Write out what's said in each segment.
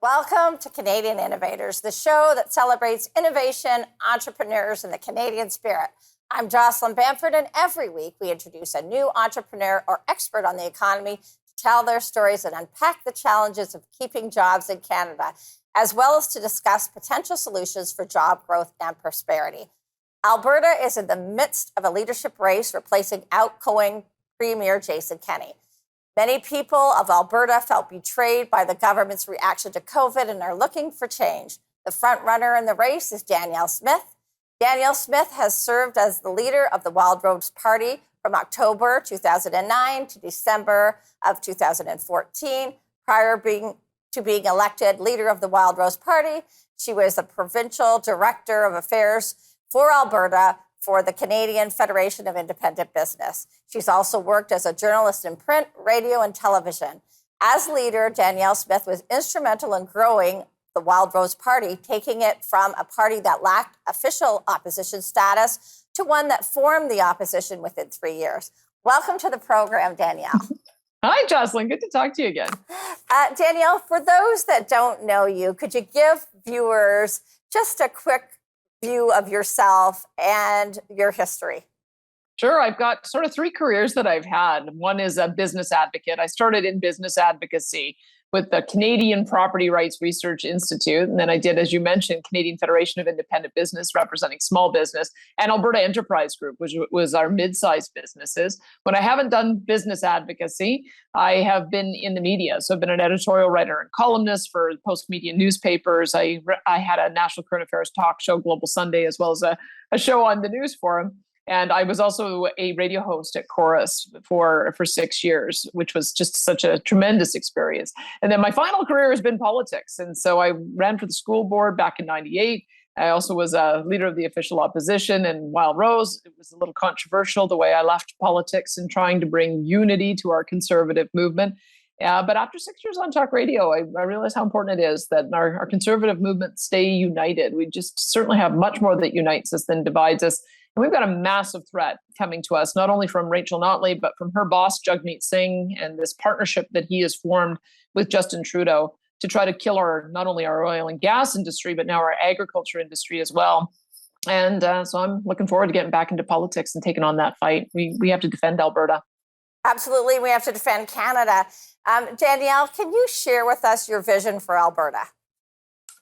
Welcome to Canadian Innovators, the show that celebrates innovation, entrepreneurs, and the Canadian spirit. I'm Jocelyn Bamford, and every week we introduce a new entrepreneur or expert on the economy to tell their stories and unpack the challenges of keeping jobs in Canada, as well as to discuss potential solutions for job growth and prosperity. Alberta is in the midst of a leadership race replacing outgoing Premier Jason Kenney. Many people of Alberta felt betrayed by the government's reaction to COVID and are looking for change. The front runner in the race is Danielle Smith. Danielle Smith has served as the leader of the Wild Rose Party from October 2009 to December of 2014. Prior to being elected leader of the Wild Rose Party, she was the provincial director of affairs for Alberta for the Canadian Federation of Independent Business. She's also worked as a journalist in print, radio, and television. As leader, Danielle Smith was instrumental in growing the Wild Rose Party, taking it from a party that lacked official opposition status to one that formed the opposition within 3 years. Welcome to the program, Danielle. Hi, Jocelyn. Good to talk to you again. Danielle, for those that don't know you, could you give viewers just a quick view of yourself and your history? Sure. I've got sort of three careers that I've had. One is a business advocate. I started in business advocacy with the Canadian Property Rights Research Institute. And then I did, as you mentioned, Canadian Federation of Independent Business, representing small business, and Alberta Enterprise Group, which was our mid-sized businesses. When I haven't done business advocacy, I have been in the media. So I've been an editorial writer and columnist for post-media newspapers. I had a national current affairs talk show, Global Sunday, as well as a show on the News Forum. And I was also a radio host at Chorus for 6 years, which was just such a tremendous experience. And then my final career has been politics. And so I ran for the school board back in '98. I also was a leader of the official opposition in Wild Rose. It was a little controversial the way I left politics and trying to bring unity to our conservative movement. But after 6 years on talk radio, I realized how important it is that our conservative movement stay united. We just certainly have much more that unites us than divides us. And we've got a massive threat coming to us, not only from Rachel Notley, but from her boss, Jagmeet Singh, and this partnership that he has formed with Justin Trudeau to try to kill not only our oil and gas industry, but now our agriculture industry as well. And so I'm looking forward to getting back into politics and taking on that fight. We have to defend Alberta. Absolutely. We have to defend Canada. Danielle, can you share with us your vision for Alberta?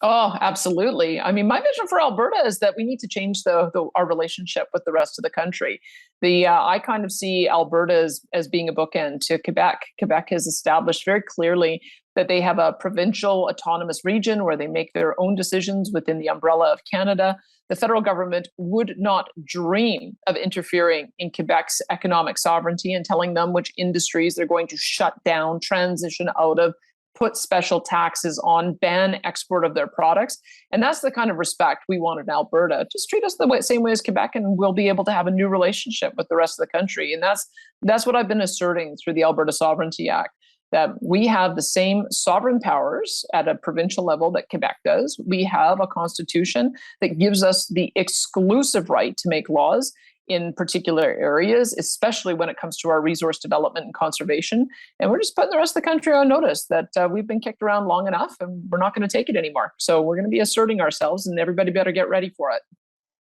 Oh, absolutely. I mean, my vision for Alberta is that we need to change our relationship with the rest of the country. I kind of see Alberta as being a bookend to Quebec. Quebec has established very clearly that they have a provincial autonomous region where they make their own decisions within the umbrella of Canada. The federal government would not dream of interfering in Quebec's economic sovereignty and telling them which industries they're going to shut down, transition out of, put special taxes on, ban export of their products. And that's the kind of respect we want in Alberta. Just treat us the same way as Quebec, and we'll be able to have a new relationship with the rest of the country. And that's what I've been asserting through the Alberta Sovereignty Act, that we have the same sovereign powers at a provincial level that Quebec does. We have a constitution that gives us the exclusive right to make laws in particular areas, especially when it comes to our resource development and conservation. And we're just putting the rest of the country on notice that we've been kicked around long enough and we're not going to take it anymore. So we're going to be asserting ourselves, and everybody better get ready for it.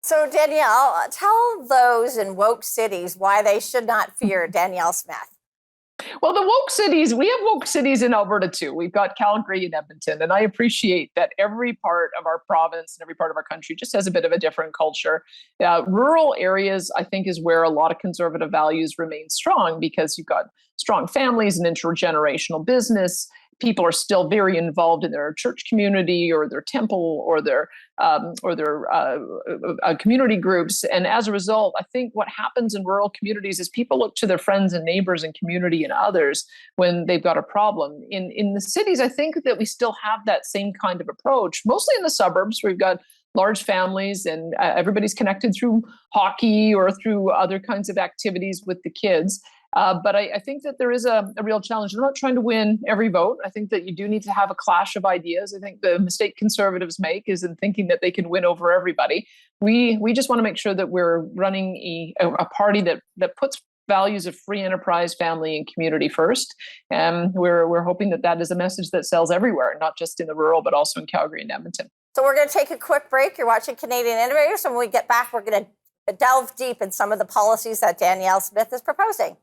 So Danielle, tell those in woke cities why they should not fear Danielle Smith. Well, the woke cities, we have woke cities in Alberta too. We've got Calgary and Edmonton, and I appreciate that every part of our province and every part of our country just has a bit of a different culture. Rural areas, I think, is where a lot of conservative values remain strong because you've got strong families and intergenerational business. People are still very involved in their church community or their temple or their community groups. And as a result, I think what happens in rural communities is people look to their friends and neighbors and community and others when they've got a problem. In the cities, I think that we still have that same kind of approach, mostly in the suburbs. We've got large families and everybody's connected through hockey or through other kinds of activities with the kids. But I think that there is a real challenge. I'm not trying to win every vote. I think that you do need to have a clash of ideas. I think the mistake conservatives make is in thinking that they can win over everybody. We just want to make sure that we're running a party that puts values of free enterprise, family, and community first. And we're hoping that that is a message that sells everywhere, not just in the rural, but also in Calgary and Edmonton. So we're going to take a quick break. You're watching Canadian Innovators. And when we get back, we're going to delve deep in some of the policies that Danielle Smith is proposing.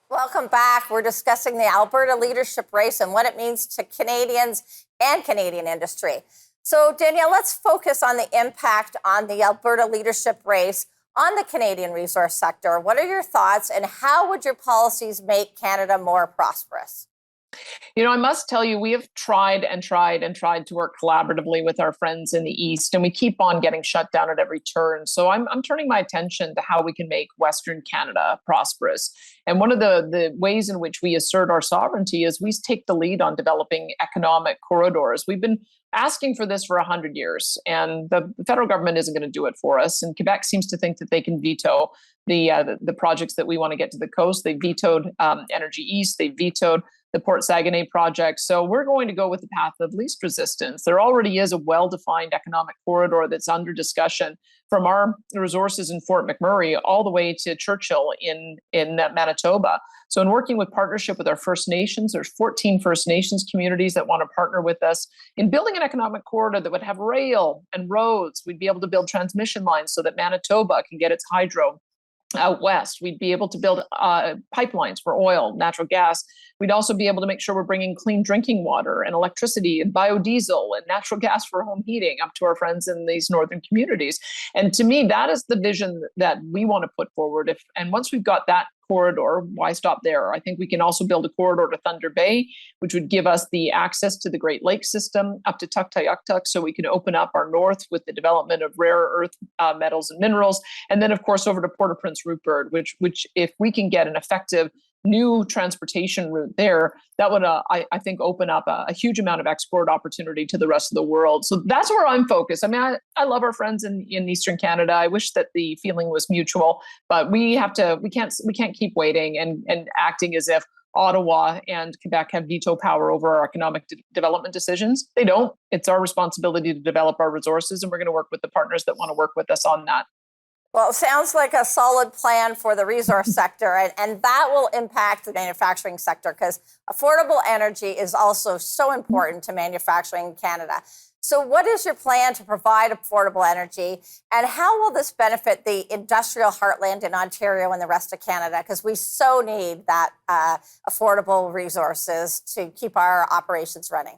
Welcome back. We're discussing the Alberta leadership race and what it means to Canadians and Canadian industry. So, Danielle, let's focus on the impact on the Alberta leadership race on the Canadian resource sector. What are your thoughts, and how would your policies make Canada more prosperous? You know, I must tell you, we have tried and tried and tried to work collaboratively with our friends in the East, and we keep on getting shut down at every turn. So I'm turning my attention to how we can make Western Canada prosperous. And one of the ways in which we assert our sovereignty is we take the lead on developing economic corridors. We've been asking for this for 100 years, and the federal government isn't going to do it for us. And Quebec seems to think that they can veto the projects that we want to get to the coast. They vetoed Energy East. They vetoed the Port Saguenay project. So we're going to go with the path of least resistance. There already is a well-defined economic corridor that's under discussion from our resources in Fort McMurray all the way to Churchill in Manitoba. So in working with partnership with our First Nations, there's 14 First Nations communities that want to partner with us in building an economic corridor that would have rail and roads. We'd be able to build transmission lines so that Manitoba can get its hydro out west. We'd be able to build pipelines for oil, natural gas. We'd also be able to make sure we're bringing clean drinking water and electricity and biodiesel and natural gas for home heating up to our friends in these northern communities. And to me, that is the vision that we want to put forward. And once we've got that corridor, why stop there? I think we can also build a corridor to Thunder Bay, which would give us the access to the Great Lakes system up to Tuktoyaktuk, so we can open up our north with the development of rare earth metals and minerals. And then, of course, over to Port-au-Prince Rupert, which if we can get an effective new transportation route there, that would, I think, open up a huge amount of export opportunity to the rest of the world. So that's where I'm focused. I mean, I love our friends in Eastern Canada. I wish that the feeling was mutual, but we can't keep waiting and acting as if Ottawa and Quebec have veto power over our economic development decisions. They don't. It's our responsibility to develop our resources, and we're going to work with the partners that want to work with us on that. Well, it sounds like a solid plan for the resource sector, and that will impact the manufacturing sector, because affordable energy is also so important to manufacturing in Canada. So what is your plan to provide affordable energy, and how will this benefit the industrial heartland in Ontario and the rest of Canada? Because we so need that affordable resources to keep our operations running.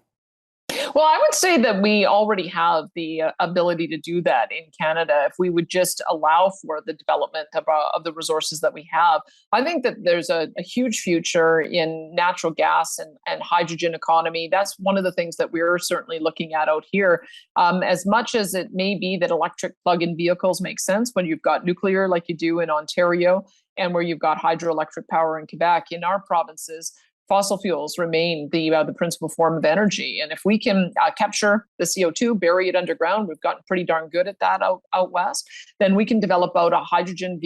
Well, I would say that we already have the ability to do that in Canada if we would just allow for the development of the resources that we have. I think that there's a huge future in natural gas and hydrogen economy. That's one of the things that we're certainly looking at out here. As much as it may be that electric plug-in vehicles make sense when you've got nuclear like you do in Ontario, and where you've got hydroelectric power in Quebec, in our provinces, fossil fuels remain the principal form of energy. And if we can capture the CO2, bury it underground, we've gotten pretty darn good at that out west, then we can develop out a hydrogen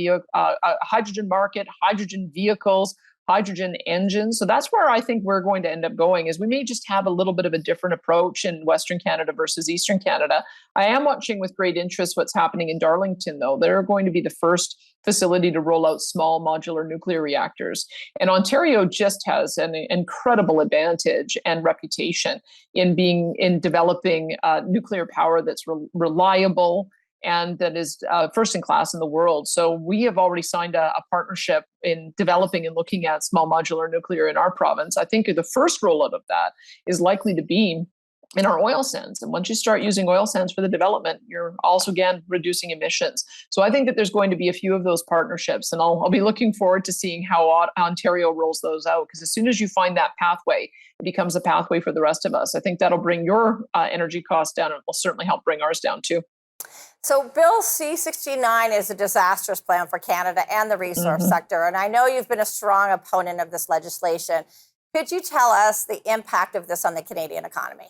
market, hydrogen vehicles, hydrogen engines. So that's where I think we're going to end up going, is we may just have a little bit of a different approach in Western Canada versus Eastern Canada. I am watching with great interest what's happening in Darlington, though. They're going to be the first facility to roll out small modular nuclear reactors. And Ontario just has an incredible advantage and reputation in developing nuclear power that's reliable and that is first in class in the world. So we have already signed a partnership in developing and looking at small modular nuclear in our province. I think the first rollout of that is likely to be in our oil sands. And once you start using oil sands for the development, you're also, again, reducing emissions. So I think that there's going to be a few of those partnerships, and I'll be looking forward to seeing how Ontario rolls those out, because as soon as you find that pathway, it becomes a pathway for the rest of us. I think that'll bring your energy costs down, and it will certainly help bring ours down too. So Bill C-69 is a disastrous plan for Canada and the resource sector. And I know you've been a strong opponent of this legislation. Could you tell us the impact of this on the Canadian economy?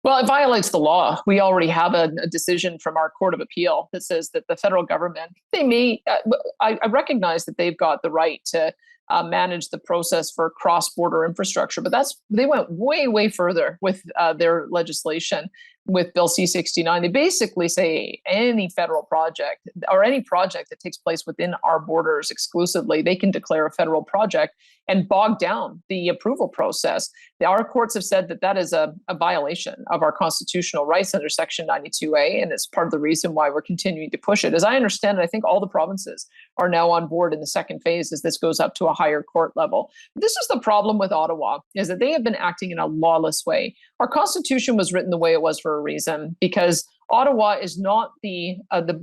Well, it violates the law. We already have a decision from our Court of Appeal that says that the federal government, I recognize that they've got the right to manage the process for cross-border infrastructure, but they went way, way further with their legislation. with Bill C-69. They basically say any federal project or any project that takes place within our borders exclusively, they can declare a federal project and bog down the approval process. Our courts have said that that is a violation of our constitutional rights under Section 92A, and it's part of the reason why we're continuing to push it. As I understand it, I think all the provinces are now on board in the second phase as this goes up to a higher court level. This is the problem with Ottawa, is that they have been acting in a lawless way. Our Constitution was written the way it was for a reason, because Ottawa is not the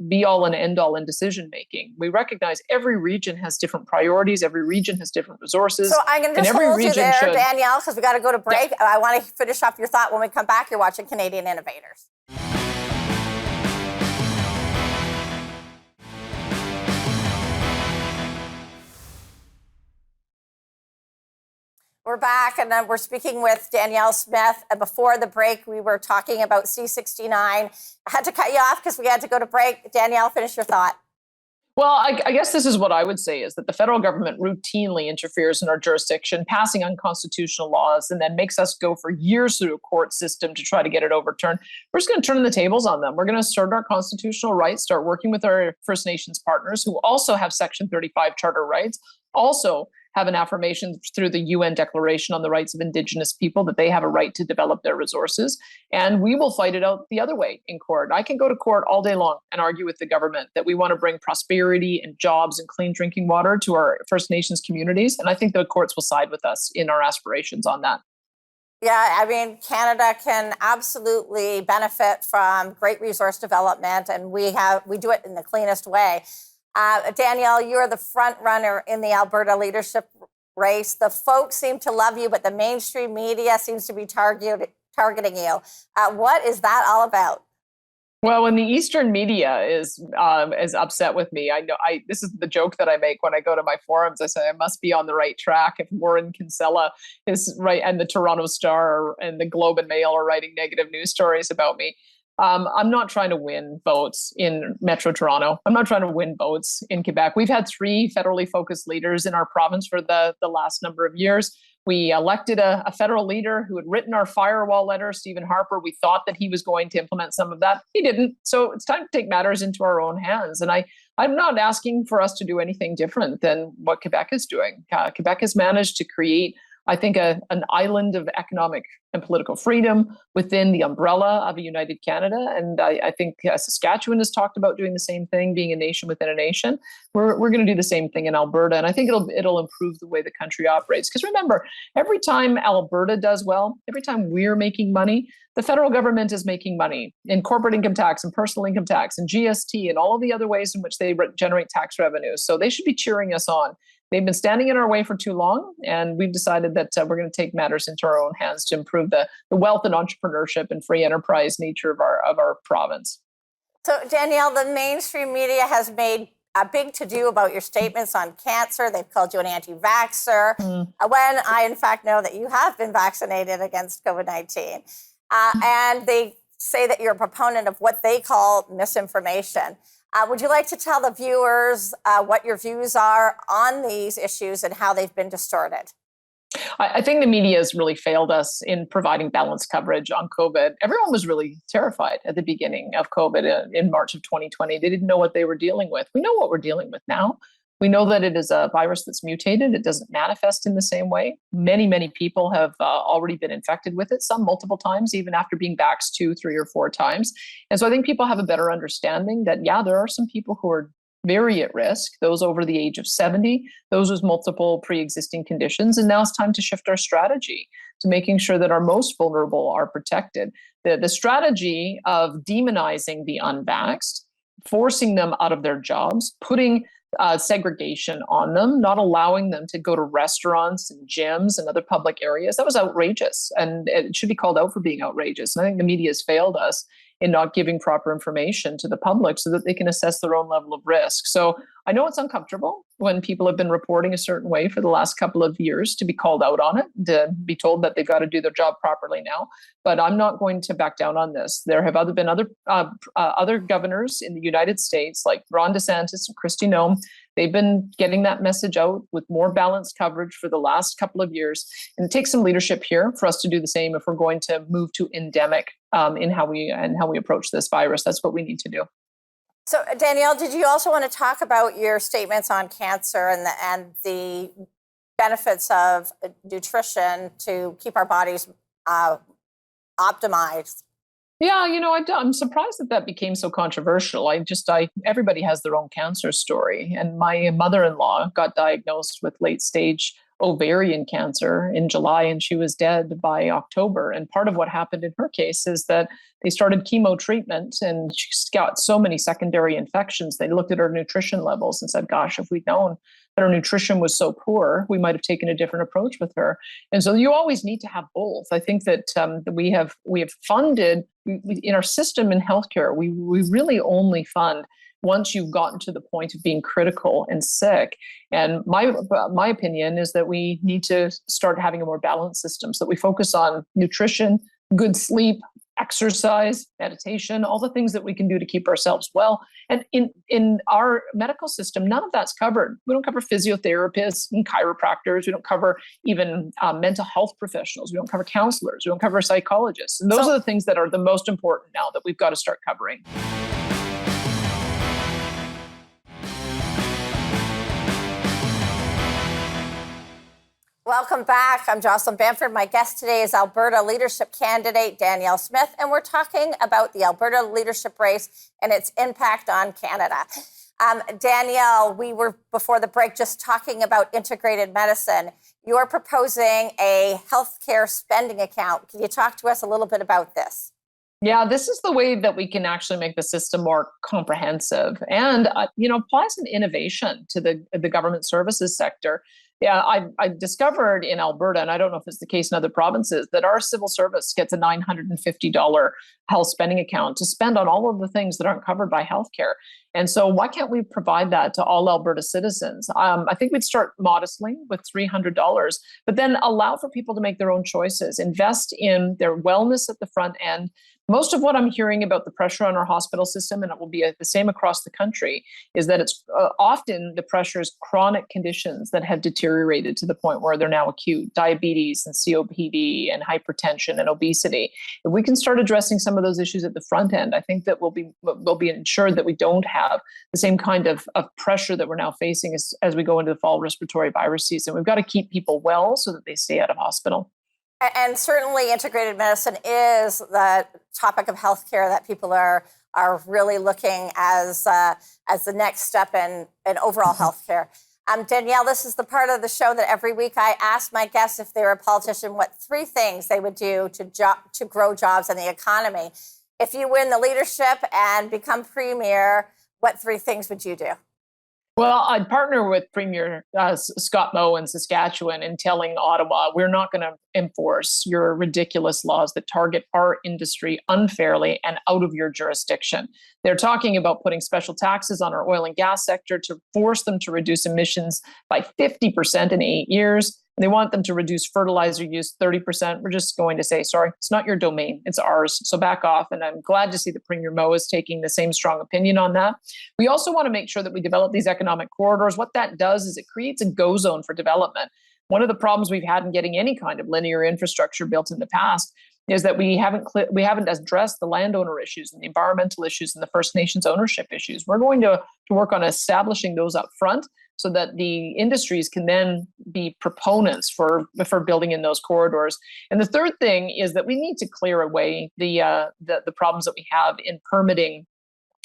be-all and end-all in decision-making. We recognize every region has different priorities, every region has different resources. So I'm going to just hold you there, Danielle, because we got to go to break. Yeah. I want to finish off your thought. When we come back, you're watching Canadian Innovators. We're back, and we're speaking with Danielle Smith. And before the break, we were talking about C-69. I had to cut you off because we had to go to break. Danielle, finish your thought. Well, I guess this is what I would say, is that the federal government routinely interferes in our jurisdiction, passing unconstitutional laws, and then makes us go for years through a court system to try to get it overturned. We're just going to turn the tables on them. We're going to assert our constitutional rights, start working with our First Nations partners who also have Section 35 charter rights, also have an affirmation through the UN Declaration on the Rights of Indigenous People that they have a right to develop their resources. And we will fight it out the other way in court. I can go to court all day long and argue with the government that we want to bring prosperity and jobs and clean drinking water to our First Nations communities. And I think the courts will side with us in our aspirations on that. Yeah, I mean, Canada can absolutely benefit from great resource development, and we do it in the cleanest way. Danielle, you're the front runner in the Alberta leadership race. The folks seem to love you, but the mainstream media seems to be targeting you. What is that all about? Well, when the Eastern media is upset with me, I know this is the joke that I make when I go to my forums. I say I must be on the right track if Warren Kinsella is right, and the Toronto Star and the Globe and Mail are writing negative news stories about me. I'm not trying to win votes in Metro Toronto. I'm not trying to win votes in Quebec. We've had 3 federally focused leaders in our province for the last number of years. We elected a federal leader who had written our firewall letter, Stephen Harper. We thought that he was going to implement some of that. He didn't. So it's time to take matters into our own hands. And I'm not asking for us to do anything different than what Quebec is doing. Quebec has managed to create, I think, an island of economic and political freedom within the umbrella of a united Canada. And I think Saskatchewan has talked about doing the same thing, being a nation within a nation. We're going to do the same thing in Alberta. And I think it'll improve the way the country operates. Because remember, every time Alberta does well, every time we're making money, the federal government is making money in corporate income tax and personal income tax and GST and all of the other ways in which they generate tax revenues. So they should be cheering us on. They've been standing in our way for too long, and we've decided that we're going to take matters into our own hands to improve the wealth and entrepreneurship and free enterprise nature of our province. So, Danielle, the mainstream media has made a big to-do about your statements on cancer. They've called you an anti-vaxxer, when I, in fact, know that you have been vaccinated against COVID-19. And they say that you're a proponent of what they call misinformation. Would you like to tell the viewers what your views are on these issues and how they've been distorted? I think the media has really failed us in providing balanced coverage on COVID. Everyone was really terrified at the beginning of COVID in March of 2020. They didn't know what they were dealing with. We know what we're dealing with now. We know that it is a virus that's mutated. It doesn't manifest in the same way. Many, many people have already been infected with it, some multiple times, even after being vaxxed 2, 3, or 4 times. And so I think people have a better understanding that, yeah, there are some people who are very at risk, those over the age of 70, those with multiple pre-existing conditions. And now it's time to shift our strategy to making sure that our most vulnerable are protected. The strategy of demonizing the unvaxxed, forcing them out of their jobs, putting segregation on them, not allowing them to go to restaurants and gyms and other public areas. That was outrageous, and it should be called out for being outrageous. And I think the media has failed us in not giving proper information to the public so that they can assess their own level of risk. So I know it's uncomfortable when people have been reporting a certain way for the last couple of years to be called out on it, to be told that they've got to do their job properly now. But I'm not going to back down on this. There have been other governors in the United States, like Ron DeSantis and Kristi Noem, They've been getting that message out with more balanced coverage for the last couple of years. And it takes some leadership here for us to do the same if we're going to move to endemic in how we approach this virus. That's what we need to do. So, Danielle, did you also want to talk about your statements on cancer and the benefits of nutrition to keep our bodies optimized? Yeah, I'm surprised that became so controversial. Everybody has their own cancer story. And my mother-in-law got diagnosed with late stage ovarian cancer in July, and she was dead by October. And part of what happened in her case is that they started chemo treatment and she got so many secondary infections. They looked at her nutrition levels and said, gosh, if we'd known that her nutrition was so poor, we might have taken a different approach with her. And so you always need to have both. I think that we have funded in our system in healthcare, we really only fund once you've gotten to the point of being critical and sick. And my opinion is that we need to start having a more balanced system so that we focus on nutrition, good sleep, exercise, meditation, all the things that we can do to keep ourselves well. And in our medical system, none of that's covered. We don't cover physiotherapists and chiropractors. We don't cover even mental health professionals. We don't cover counselors. We don't cover psychologists. And those are the things that are the most important now that we've got to start covering. Welcome back. I'm Jocelyn Bamford. My guest today is Alberta leadership candidate Danielle Smith, and we're talking about the Alberta leadership race and its impact on Canada. Danielle, we were before the break just talking about integrated medicine. You're proposing a healthcare spending account. Can you talk to us a little bit about this? Yeah, this is the way that we can actually make the system more comprehensive and, apply some innovation to the government services sector. Yeah, I discovered in Alberta, and I don't know if it's the case in other provinces, that our civil service gets a $950 health spending account to spend on all of the things that aren't covered by healthcare. And so why can't we provide that to all Alberta citizens? I think we'd start modestly with $300, but then allow for people to make their own choices, invest in their wellness at the front end. Most of what I'm hearing about the pressure on our hospital system, and it will be the same across the country, is that it's often the pressure is chronic conditions that have deteriorated to the point where they're now acute: diabetes and COPD and hypertension and obesity. If we can start addressing some of those issues at the front end, I think that we'll be ensured that we don't have the same kind of pressure that we're now facing as we go into the fall respiratory virus season. We've got to keep people well so that they stay out of hospital. And certainly integrated medicine is the topic of healthcare that people are really looking as the next step in overall healthcare. Danielle, this is the part of the show that every week I ask my guests, if they were a politician, what 3 things they would do to grow jobs and the economy. If you win the leadership and become premier, what 3 things would you do? Well, I'd partner with Premier Scott Moe in Saskatchewan in telling Ottawa, we're not going to enforce your ridiculous laws that target our industry unfairly and out of your jurisdiction. They're talking about putting special taxes on our oil and gas sector to force them to reduce emissions by 50% in 8 years. They want them to reduce fertilizer use 30%. We're just going to say, sorry, it's not your domain, it's ours. So back off. And I'm glad to see that Premier Moe is taking the same strong opinion on that. We also want to make sure that we develop these economic corridors. What that does is it creates a go zone for development. One of the problems we've had in getting any kind of linear infrastructure built in the past is that we haven't addressed the landowner issues and the environmental issues and the First Nations ownership issues. We're going to work on establishing those up front, so that the industries can then be proponents for building in those corridors. And the third thing is that we need to clear away the problems that we have in permitting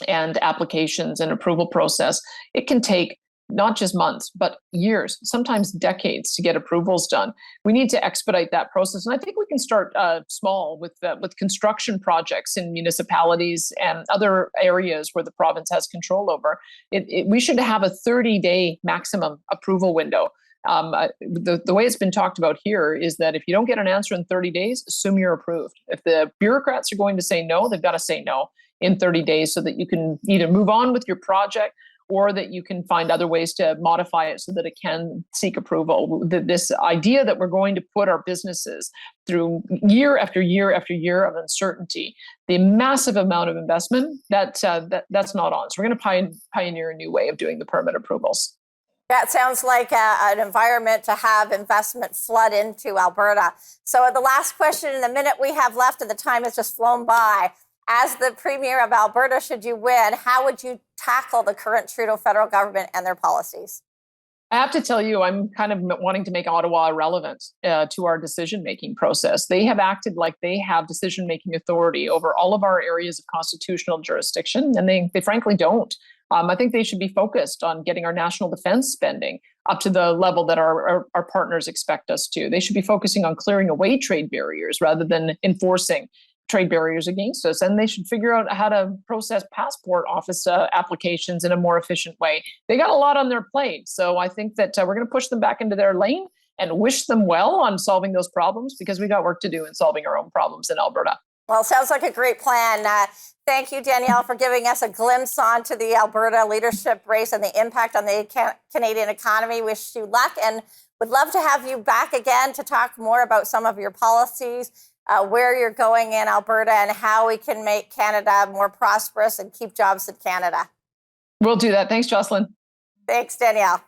and applications and approval process. It can take not just months, but years, sometimes decades to get approvals done. We need to expedite that process. And I think we can start small with construction projects in municipalities and other areas where the province has control over. We should have a 30-day maximum approval window. The way it's been talked about here is that if you don't get an answer in 30 days, assume you're approved. If the bureaucrats are going to say no, they've got to say no in 30 days so that you can either move on with your project or that you can find other ways to modify it so that it can seek approval. This idea that we're going to put our businesses through year after year after year of uncertainty, the massive amount of investment, that's not on. So we're going to pioneer a new way of doing the permit approvals. That sounds like an environment to have investment flood into Alberta. So the last question in the minute we have left, and the time has just flown by. As the Premier of Alberta, should you win, how would you tackle the current Trudeau federal government and their policies? I have to tell you, I'm kind of wanting to make Ottawa irrelevant to our decision-making process. They have acted like they have decision-making authority over all of our areas of constitutional jurisdiction, and they frankly don't. I think they should be focused on getting our national defense spending up to the level that our partners expect us to. They should be focusing on clearing away trade barriers rather than enforcing trade barriers against us. And they should figure out how to process passport office applications in a more efficient way. They got a lot on their plate. So I think that we're going to push them back into their lane and wish them well on solving those problems, because we got work to do in solving our own problems in Alberta. Well, sounds like a great plan. Thank you, Danielle, for giving us a glimpse onto the Alberta leadership race and the impact on the Canadian economy. Wish you luck, and would love to have you back again to talk more about some of your policies, where you're going in Alberta, and how we can make Canada more prosperous and keep jobs in Canada. We'll do that. Thanks, Jocelyn. Thanks, Danielle.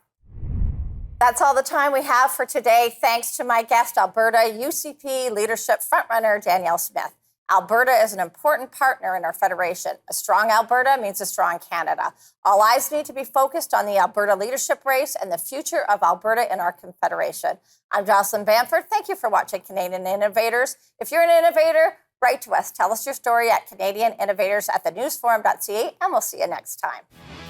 That's all the time we have for today. Thanks to my guest, Alberta UCP leadership frontrunner, Danielle Smith. Alberta is an important partner in our federation. A strong Alberta means a strong Canada. All eyes need to be focused on the Alberta leadership race and the future of Alberta in our confederation. I'm Jocelyn Bamford. Thank you for watching Canadian Innovators. If you're an innovator, write to us. Tell us your story at CanadianInnovators@thenewsforum.ca, and we'll see you next time.